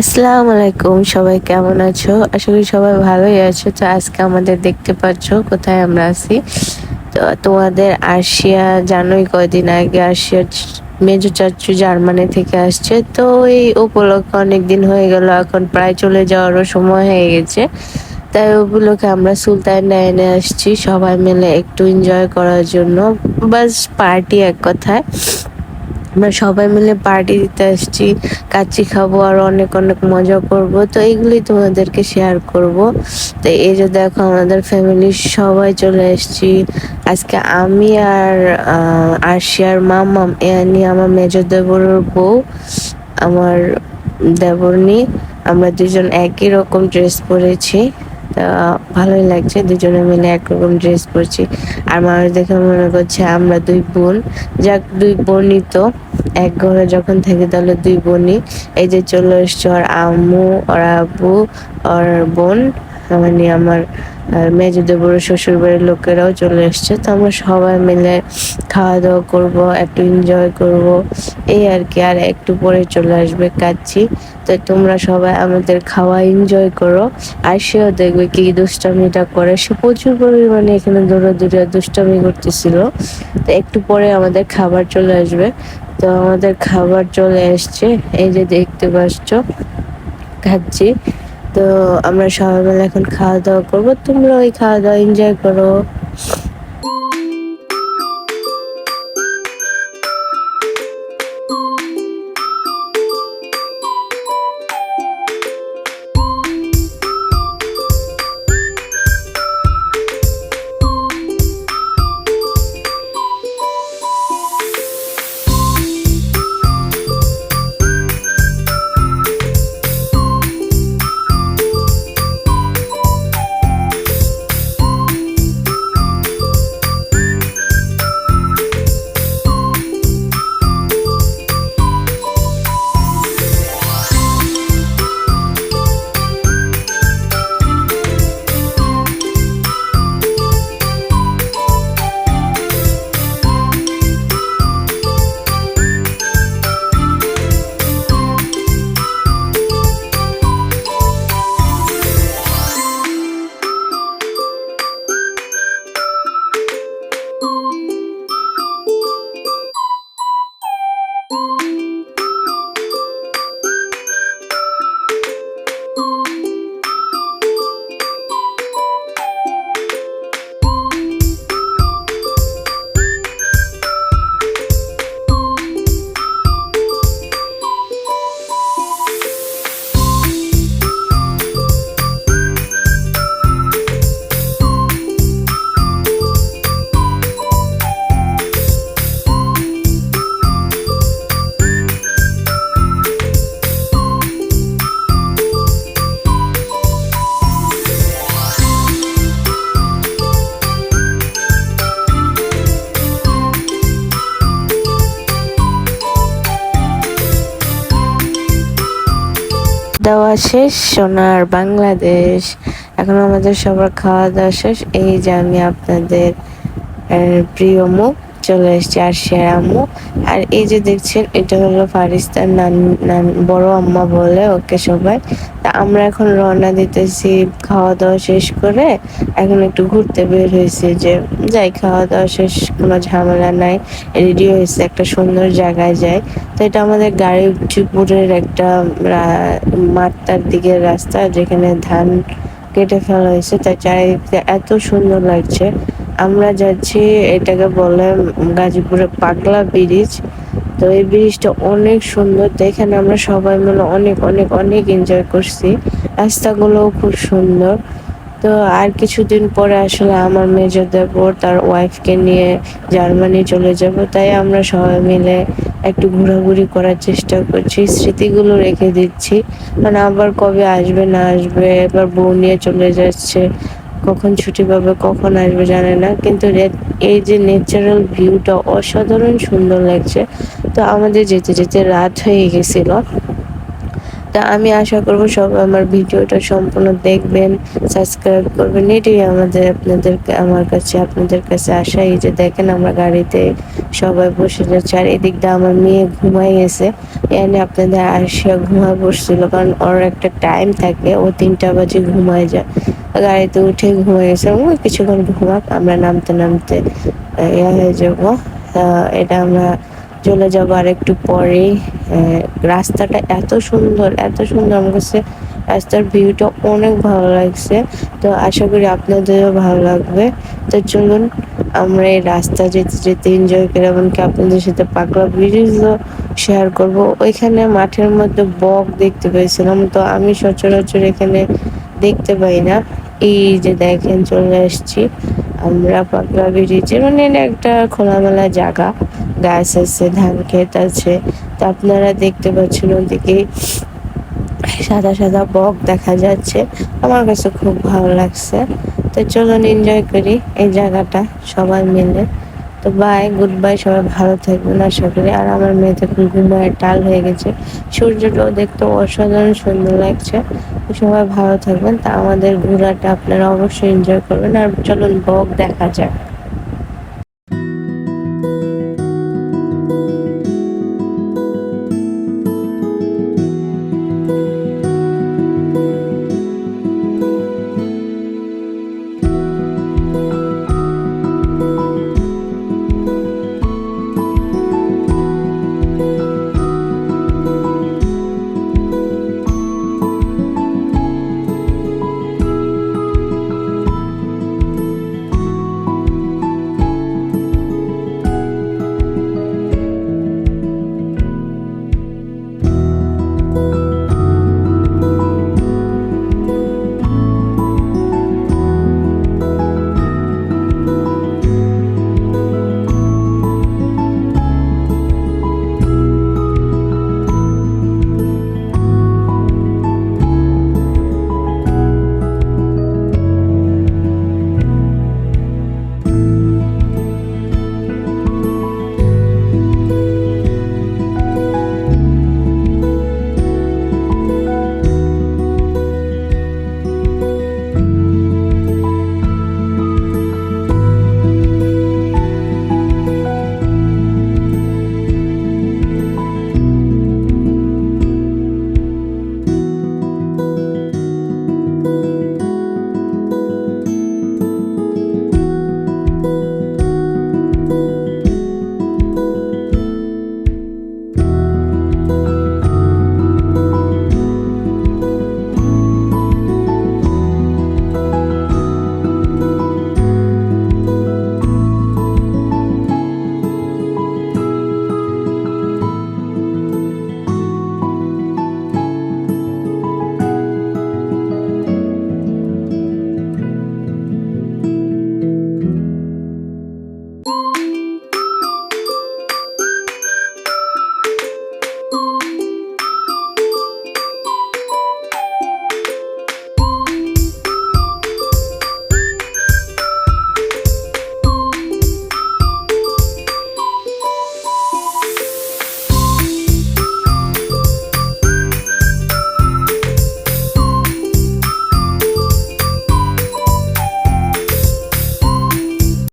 আসসালামু আলাইকুম, সবাই কেমন আছো? আশা করি সবাই ভালোই আছো। তো আজকে আমাদের দেখতে পাচ্ছো কোথায় আমরা আছি। তো তোমাদের আরশিয়া জানোই, কয়দিন আগে আরশিয়ার মেজো চাচু জার্মানি থেকে আসছে। তো এই উপলক্ষে অনেক দিন হয়ে গেল, এখন প্রায় চলে যাওয়ারও সময় হয়ে গেছে। তাই ওগুলোকে আমরা সুলতান ডাইনে আসছি সবাই মিলে একটু এনজয় করার জন্য। বাস পার্টি এক কথায়। আমরা সবাই মিলে পার্টি দিতে আসছি, কাচ্চি খাবো আর অনেক অনেক মজা করব। তো এইগুলি তোমাদেরকে শেয়ার করব। তো এই যে দেখো, আমাদের ফ্যামিলির সবাই চলে এসেছি আজকে। আমি আর আরশিয়ার মামাম এনি, আমার মেজর দেবরের বউ, আমার দেবরনি, আমরা দুজন একই রকম ড্রেস পরেছি। তা ভালোই লাগছে, দুজনে মিলে একরকম ড্রেস পরছি। আর মানুষ দেখে মনে করছে আমরা দুই বোন। যাক, দুই বোনই তো, এক ঘরে যখন থেকে তাহলে দুই বোনই। এই যে চলে এসছে ওর আম্মু, ওর আব্বু, ওর বোন, মানে আমার মেজোদের বড় শ্বশুর বাড়ির লোকেরাও চলে এসছে। তো আমরা সবাই মিলে খাওয়া দাওয়া করবো, একটু এনজয় করব, এই আর কি। আর একটু পরে চলে আসবে কাচ্চি। তো তোমরা সবাই আমাদের খাওয়া এনজয় করো। আর সেও দেখবে কি দুষ্টামিটা করে, সে প্রচুর পরিমাণে এখানে দৌড়াদৌড়ি দুষ্টামি করতেছিল। তো একটু পরে আমাদের খাবার চলে আসবে। তো আমাদের খাবার চলে এসছে, এই যে দেখতে পাচ্ছ খাচ্ছি। তো আমরা সবাই মিলে এখন খাওয়া দাওয়া করবো, তোমরা ওই খাওয়া দাওয়া এনজয় করো। দাওয়া শেষ সোনার বাংলাদেশ। এখন আমাদের সবার খাওয়া দাওয়া শেষ। এই যে আমি আপনাদের প্রিয় মুখ চলে এসেছি, আরশিয়ার আম্মু। আর এই যে দেখছেন, এটা হলো ফারিস্তার বড় আম্মা বলে ওকে সবাই। তা আমরা এখন রওনা দিতেছি খাওয়া দাওয়া শেষ করে। এখন একটু ঘুরতে বের হয়েছি, যে যাই, খাওয়া দাওয়া শেষ, কোনো ঝামেলা নাই, রেডি হয়েছে, একটা সুন্দর জায়গায় যায়। তো এটা আমাদের গাড়িপুরের একটা মাঠটার দিকের রাস্তা, যেখানে ধান কেটে ফেলা হয়েছে, তাই চারিদিকটা এত সুন্দর লাগছে। আমরা যাচ্ছি, এটাকে বলে গাজীপুরের পাগলা ব্রিজ। তো এই ব্রিজটা অনেক সুন্দর, তো এখানে আমরা সবাই মিলে অনেক অনেক অনেক এনজয় করছি। রাস্তাগুলোও খুব সুন্দর। তো আর কিছুদিন পরে আসলে আমার মেজর দেবর তার ওয়াইফকে নিয়ে জার্মানি চলে যাব, তাই আমরা সবাই মিলে একটু ঘোরাঘুরি করার চেষ্টা করছি, স্মৃতিগুলো রেখে দিচ্ছি। মানে আবার কবে আসবে না আসবে, এবার বউ নিয়ে চলে যাচ্ছে, কখন ছুটি পাবে, কখন আসবে জানে না। কিন্তু এই যে ন্যাচারাল ভিউটা অসাধারণ সুন্দর লাগছে। তো আমাদের যেতে যেতে রাত হয়ে গেছিল। তা আমি আশা করব সবাই আমার ভিডিওটা সম্পূর্ণ দেখবেন, সাবস্ক্রাইব করবেন। এটাই আমার কাছে আপনাদের কাছে আশা। এই যে দেখেন আমরা গাড়িতে সবাই বসে যাচ্ছে আর এদিক দিয়ে আমার মেয়ে ঘুমাই গেছে। এখানে আপনাদের আরশিয়া ঘুমায় পড়ছিল, কারণ ওর একটা টাইম থাকে, ও 3টা বাজে ঘুমায় যায়। গাড়িতে উঠে ঘুমায় গেছে। ওই কিছুক্ষণ ঘুমাক, আমরা নামতে নামতে হয়ে যাবো। এটা আমরা চলে যাবো আর একটু পরেই। রাস্তাটা এত সুন্দর, এত সুন্দর, আমার কাছে রাস্তার ভিউটা অনেক ভালো লাগছে। তো আশা করি আপনাদেরও ভালো লাগবে। তো চলুন আমরা এই রাস্তা যেতে যেতে এনজয় করি, এমনকি আপনাদের সাথে পাগলা ব্রিজও শেয়ার করব। ওইখানে মাঠের মধ্যে বক দেখতে পেয়েছিলাম, তো আমি সচরাচর এখানে দেখতে পাই না। এই যে দেখেন চলে আসছি আমরা পাগলা ব্রিজে, মানে এটা একটা খোলামেলা জায়গা, গাছ আছে, ধান ক্ষেত আছে। তো আপনারা দেখতে পাচ্ছেন ওদিকে সাদা সাদা বক দেখা যাচ্ছে, আমার কাছে খুব ভালো লাগছে। তো চলুন এনজয় করি এই জায়গাটা সবাই মিলে। তো বাই, গুড বাই, সবাই ভালো থাকবেন আশা করি। আর আমার মেয়ে তখন ঘুমায় টাল হয়ে গেছে, সূর্যটাও দেখতে অসাধারণ সুন্দর লাগছে। তো সবাই ভালো থাকবেন। তা আমাদের ঘোরাটা আপনারা অবশ্যই এনজয় করবেন। আর চলুন বক দেখা যাক।